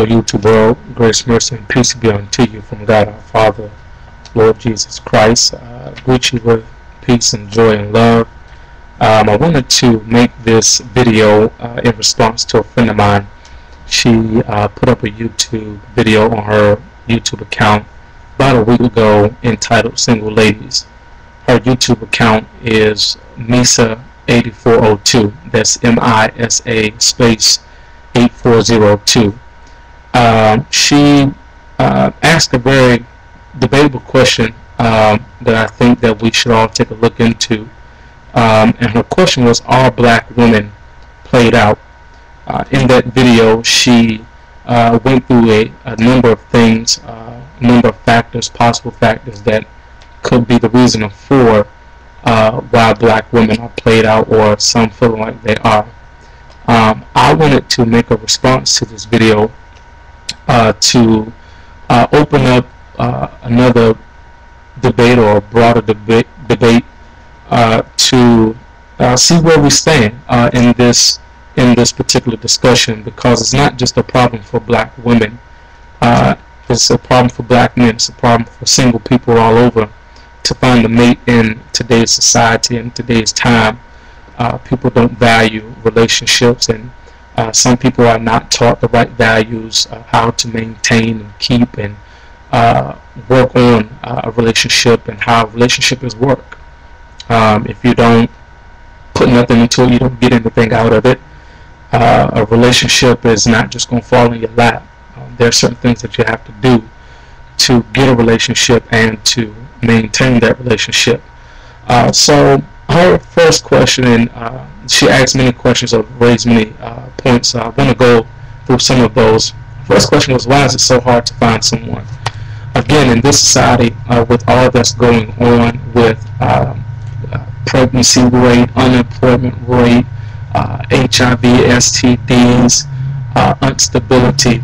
Hello, YouTube world. Grace, mercy, and peace be unto you from God our Father, Lord Jesus Christ. Greet you with peace and joy and love. I wanted to make this video in response to a friend of mine. She put up a YouTube video on her YouTube account about a week ago entitled Single Ladies. Her YouTube account is Misa8402. That's MISA space 8402. She asked a very debatable question that I think that we should all take a look into. And her question was, are black women played out? In that video, she went through a number of things, a number of factors, possible factors that could be the reason for why black women are played out, or some feel like they are. I wanted to make a response to this video to open up another debate, or a broader debate to see where we stand in this particular discussion, because it's not just a problem for black women. It's a problem for black men. It's a problem for single people all over to find a mate in today's society and today's time. People don't value relationships, and some people are not taught the right values, how to maintain and keep and work on a relationship, and how relationships work. If you don't put nothing into it, you don't get anything out of it. A relationship is not just going to fall in your lap. There are certain things that you have to do to get a relationship and to maintain that relationship. So her first question, and she asked many questions or raised many points. I'm going to go through some of those. First question was, why is it so hard to find someone? Again, in this society, with all that's going on with pregnancy rate, unemployment rate, HIV, STDs, instability,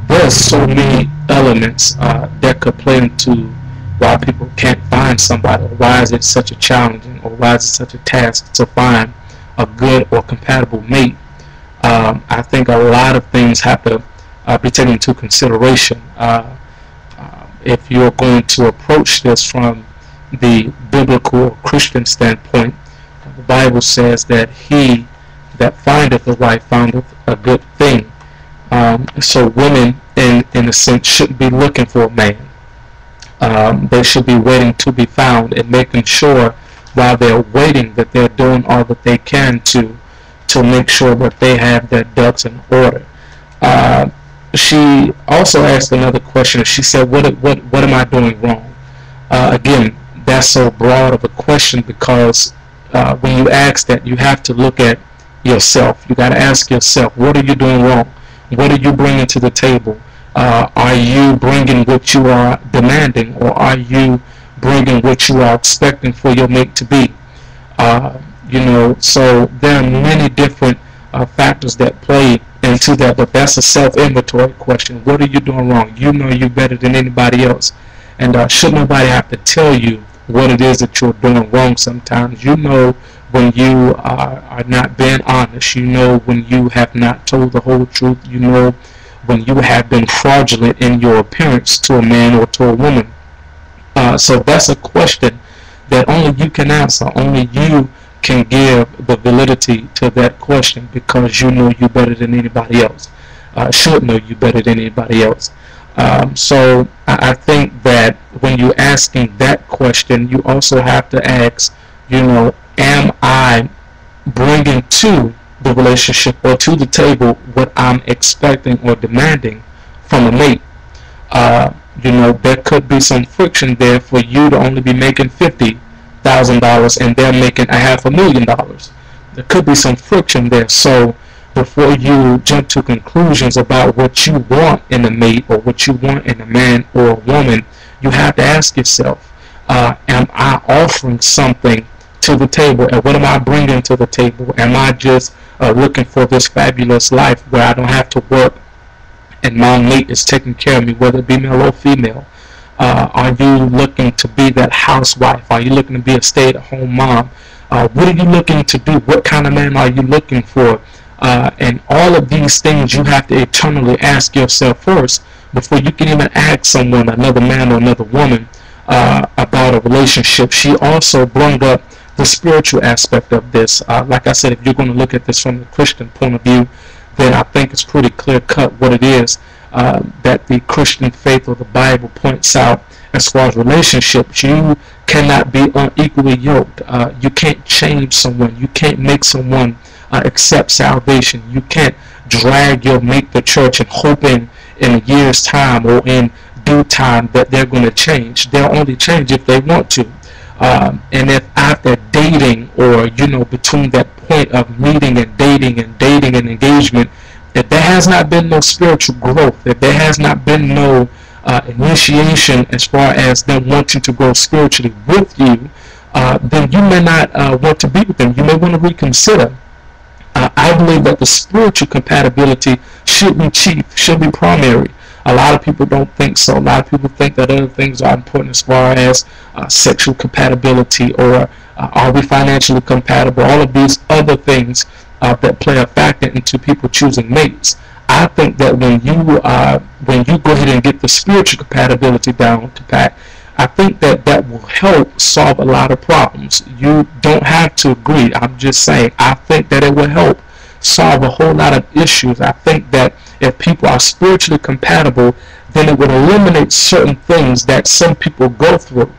there's so many elements that could play into why people can't find somebody, or why is it such a challenging, or why is it such a task to find a good or compatible mate. I think a lot of things have to be taken into consideration. If you're going to approach this from the biblical or Christian standpoint, the Bible says that he that findeth a wife findeth a good thing. So women, in a sense, shouldn't be looking for a man. They should be waiting to be found, and making sure while they're waiting that they're doing all that they can to make sure that they have their ducks in order. She also asked another question. She said, what am I doing wrong? Again, that's so broad of a question, because when you ask that, you have to look at yourself. You got to ask yourself, what are you doing wrong? What are you bringing to the table? Are you bringing what you are demanding, or are you bringing what you are expecting for your mate to be? So there are many different factors that play into that, but that's a self-inventory question. What are you doing wrong? You know you better than anybody else, and should nobody have to tell you what it is that you're doing wrong. Sometimes you know when you are not being honest. You know when you have not told the whole truth. You know when you have been fraudulent in your appearance to a man or to a woman. So that's a question that only you can answer. Only you can give the validity to that question, because you know you better than anybody else. Should know you better than anybody else. So I think that when you're asking that question, you also have to ask, am I bringing to the relationship or to the table what I'm expecting or demanding from a mate? There could be some friction there for you to only be making $50,000 and they're making $500,000. There could be some friction there. So before you jump to conclusions about what you want in a mate, or what you want in a man or a woman, you have to ask yourself, am I offering something to the table, and what am I bringing to the table? Am I just looking for this fabulous life where I don't have to work and my mate is taking care of me, whether it be male or female? Are you looking to be that housewife? Are you looking to be a stay-at-home mom? What are you looking to do? What kind of man are you looking for? And all of these things you have to eternally ask yourself first before you can even ask someone, another man or another woman, about a relationship. She also brought up the spiritual aspect of this. Like I said, if you're going to look at this from the Christian point of view, then I think it's pretty clear cut what it is that the Christian faith or the Bible points out as far as relationships. You cannot be unequally yoked. You can't change someone. You can't make someone accept salvation. You can't drag your mate to church and hoping in a year's time or in due time that they're going to change. They'll only change if they want to. And if after dating, or between that point of meeting and dating and engagement, if there has not been no spiritual growth, if there has not been no initiation as far as them wanting to grow spiritually with you, then you may not want to be with them. You may want to reconsider. I believe that the spiritual compatibility should be chief, should be primary. A lot of people don't think so. A lot of people think that other things are important as far as sexual compatibility, or are we financially compatible, all of these other things that play a factor into people choosing mates. I think that when you go ahead and get the spiritual compatibility down to pat, I think that that will help solve a lot of problems. You don't have to agree. I'm just saying, I think that it will help solve a whole lot of issues. I think that if people are spiritually compatible, then it would eliminate certain things that some people go through.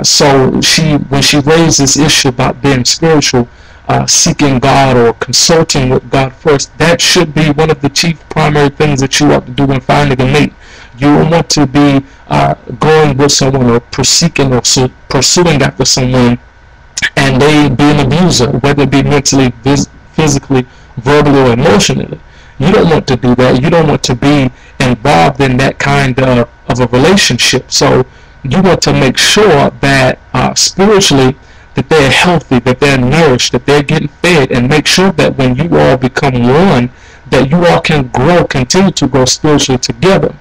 So when she raised this issue about being spiritual, seeking God or consulting with God first, that should be one of the chief primary things that you ought to do when finding a mate. You don't want to be going with someone or pursuing after someone and they be an abuser, whether it be mentally, physically, verbally, or emotionally. You don't want to do that. You don't want to be involved in that kind of a relationship. So you want to make sure that spiritually that they're healthy, that they're nourished, that they're getting fed, and make sure that when you all become one, that you all can grow, continue to grow spiritually together.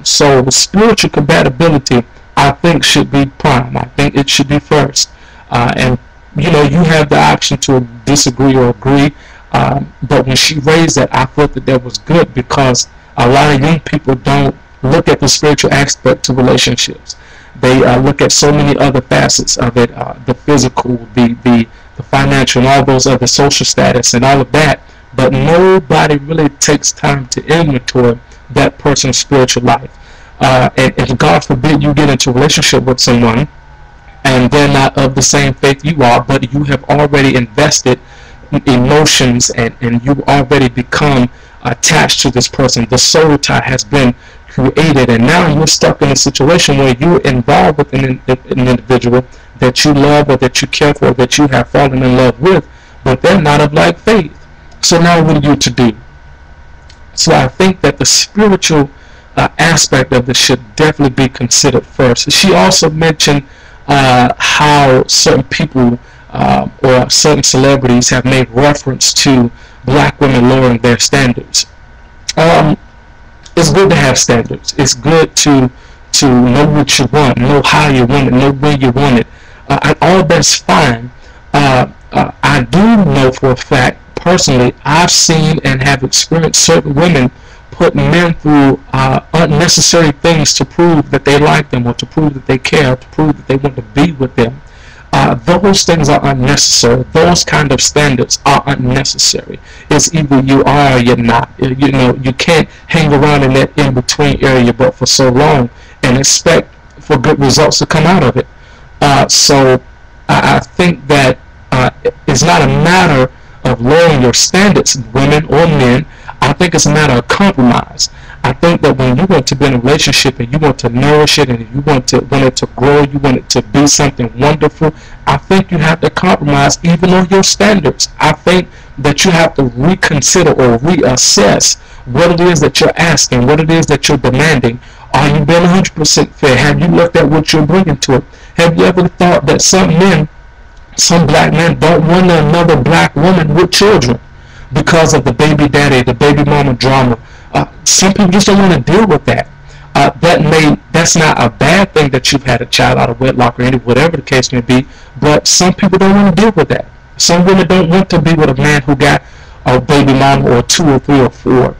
So the spiritual compatibility, I think, should be prime. I think it should be first. And you have the option to disagree or agree. But when she raised that, I thought that was good, because a lot of young people don't look at the spiritual aspect to relationships. They look at so many other facets of it, the physical, the financial, and all those other social status and all of that. But nobody really takes time to inventory that person's spiritual life. And God forbid you get into a relationship with someone and they're not of the same faith you are, but you have already invested emotions and you've already become attached to this person. The soul tie has been created, and now you're stuck in a situation where you're involved with an individual that you love or that you care for, that you have fallen in love with, but they're not of like faith. So now what are you to do? So I think that the spiritual aspect of this should definitely be considered first. She also mentioned how certain people or certain celebrities have made reference to black women lowering their standards. It's good to have standards. It's good to know what you want, know how you want it, know when you want it. And all that's fine. I do know for a fact, personally, I've seen and have experienced certain women put men through unnecessary things to prove that they like them, or to prove that they care, to prove that they want to be with them. Those things are unnecessary. Those kind of standards are unnecessary. It's either you are or you're not. You can't hang around in that in-between area but for so long and expect for good results to come out of it. So I think that it's not a matter of lowering your standards, women or men. I think it's a matter of compromise. I think that when you want to be in a relationship and you want to nourish it and you want it to grow, you want it to be something wonderful, I think you have to compromise even on your standards. I think that you have to reconsider or reassess what it is that you're asking, what it is that you're demanding. Are you being 100% fair? Have you looked at what you're bringing to it? Have you ever thought that some black men don't want another black woman with children because of the baby daddy, the baby mama drama? Some people just don't want to deal with that. That's not a bad thing that you've had a child out of wedlock or whatever the case may be, but some people don't want to deal with that. Some women don't want to be with a man who got a baby mama or 2 or 3 or 4.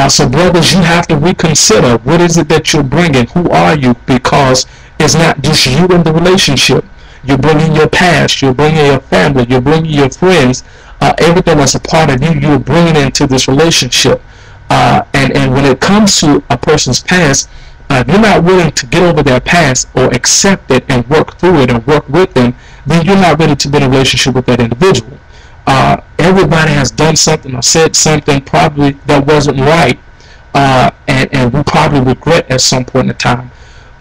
So brothers, you have to reconsider, what is it that you're bringing? Who are you? Because it's not just you in the relationship. You're bringing your past, you're bringing your family, you're bringing your friends, everything that's a part of you, you're bringing into this relationship. And when it comes to a person's past, if you're not willing to get over their past or accept it and work through it and work with them, then you're not ready to be in a relationship with that individual. Everybody has done something or said something probably that wasn't right, and we probably regret at some point in time.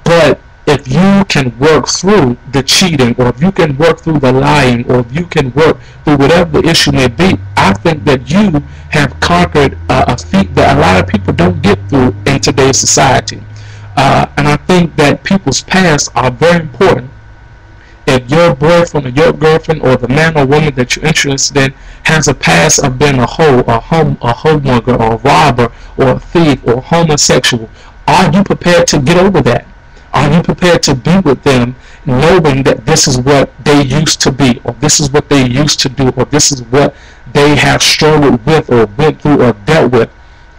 But if you can work through the cheating, or if you can work through the lying, or if you can work through whatever the issue may be, I think that you have conquered a feat that a lot of people don't get through in today's society. And I think that people's pasts are very important. If your boyfriend or your girlfriend or the man or woman that you're interested in has a past of being a hoe, a homemonger, or a robber, or a thief, or homosexual, are you prepared to get over that? Are you prepared to be with them knowing that this is what they used to be, or this is what they used to do, or this is what they have struggled with or went through or dealt with?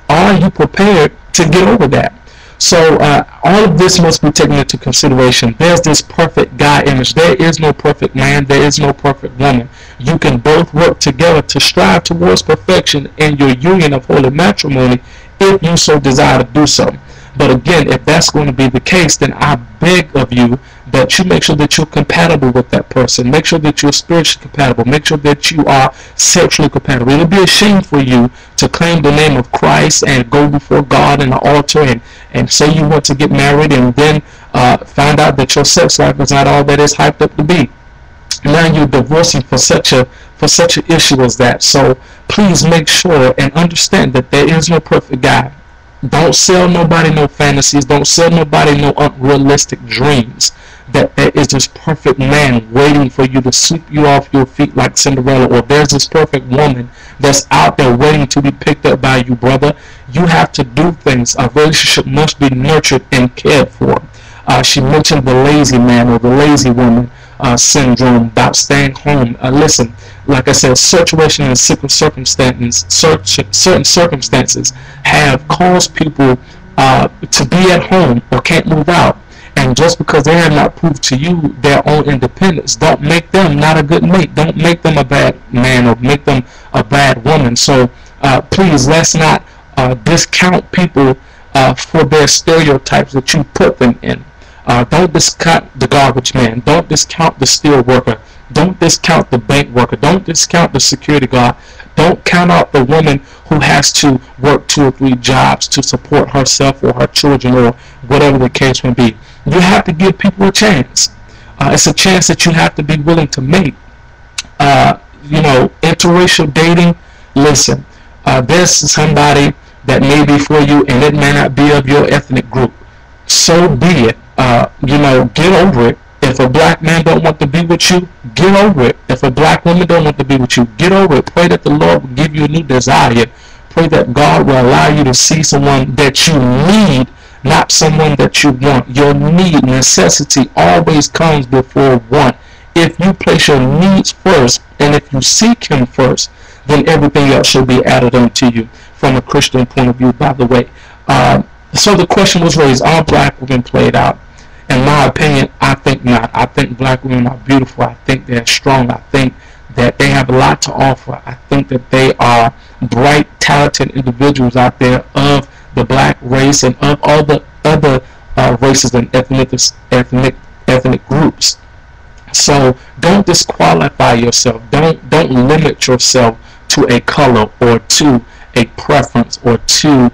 Are you prepared to get over that? So all of this must be taken into consideration. There's this perfect guy image. There is no perfect man. There is no perfect woman. You can both work together to strive towards perfection in your union of holy matrimony if you so desire to do so. But again, if that's going to be the case, then I beg of you that you make sure that you're compatible with that person. Make sure that you're spiritually compatible. Make sure that you are sexually compatible. It would be a shame for you to claim the name of Christ and go before God in the altar and say you want to get married, and then find out that your sex life is not all that it's hyped up to be. Now you're divorcing for such an issue as that. So please make sure and understand that there is no perfect guy. Don't sell nobody no fantasies. Don't sell nobody no unrealistic dreams that there is this perfect man waiting for you to sweep you off your feet like Cinderella, or there's this perfect woman that's out there waiting to be picked up by you, brother. You have to do things. A relationship must be nurtured and cared for. She mentioned the lazy man or the lazy woman syndrome about staying home. Listen, like I said, situation and certain circumstances have caused people to be at home or can't move out. And just because they have not proved to you their own independence, don't make them not a good mate. Don't make them a bad man or make them a bad woman. So please, let's not discount people for their stereotypes that you put them in. Don't discount the garbage man. Don't discount the steel worker. Don't discount the bank worker. Don't discount the security guard. Don't count out the woman who has to work 2 or 3 jobs to support herself or her children or whatever the case may be. You have to give people a chance. It's a chance that you have to be willing to make. Interracial dating, listen, there's somebody that may be for you and it may not be of your ethnic group. So be it. Get over it. If a black man don't want to be with you, get over it. If a black woman don't want to be with you, get over it. Pray that the Lord will give you a new desire. Pray that God will allow you to see someone that you need, not someone that you want. Your need, necessity always comes before want. If you place your needs first, and if you seek Him first, then everything else shall be added unto you. From a Christian point of view, by the way. So the question was raised, are black women played out? In my opinion, I think not. I think black women are beautiful. I think they're strong. I think that they have a lot to offer. I think that they are bright, talented individuals out there of the black race and of all the other races and ethnic groups. So don't disqualify yourself. Don't limit yourself to a color or to a preference or to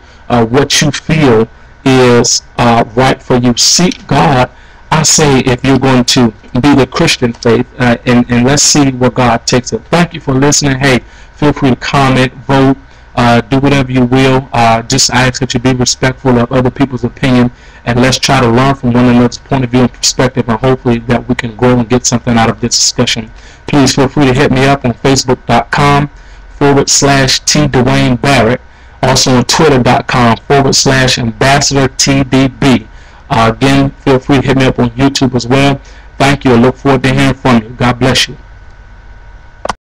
what you feel is right for you. Seek God. I say, if you're going to be the Christian faith, and let's see where God takes it. Thank you for listening. Hey, feel free to comment, vote, do whatever you will. Just ask that you be respectful of other people's opinion, and let's try to learn from one another's point of view and perspective, and hopefully that we can grow and get something out of this discussion. Please feel free to hit me up on Facebook.com/T Dwayne Barrett. Also on Twitter.com/Ambassador TDB. Again, feel free to hit me up on YouTube as well. Thank you. I look forward to hearing from you. God bless you.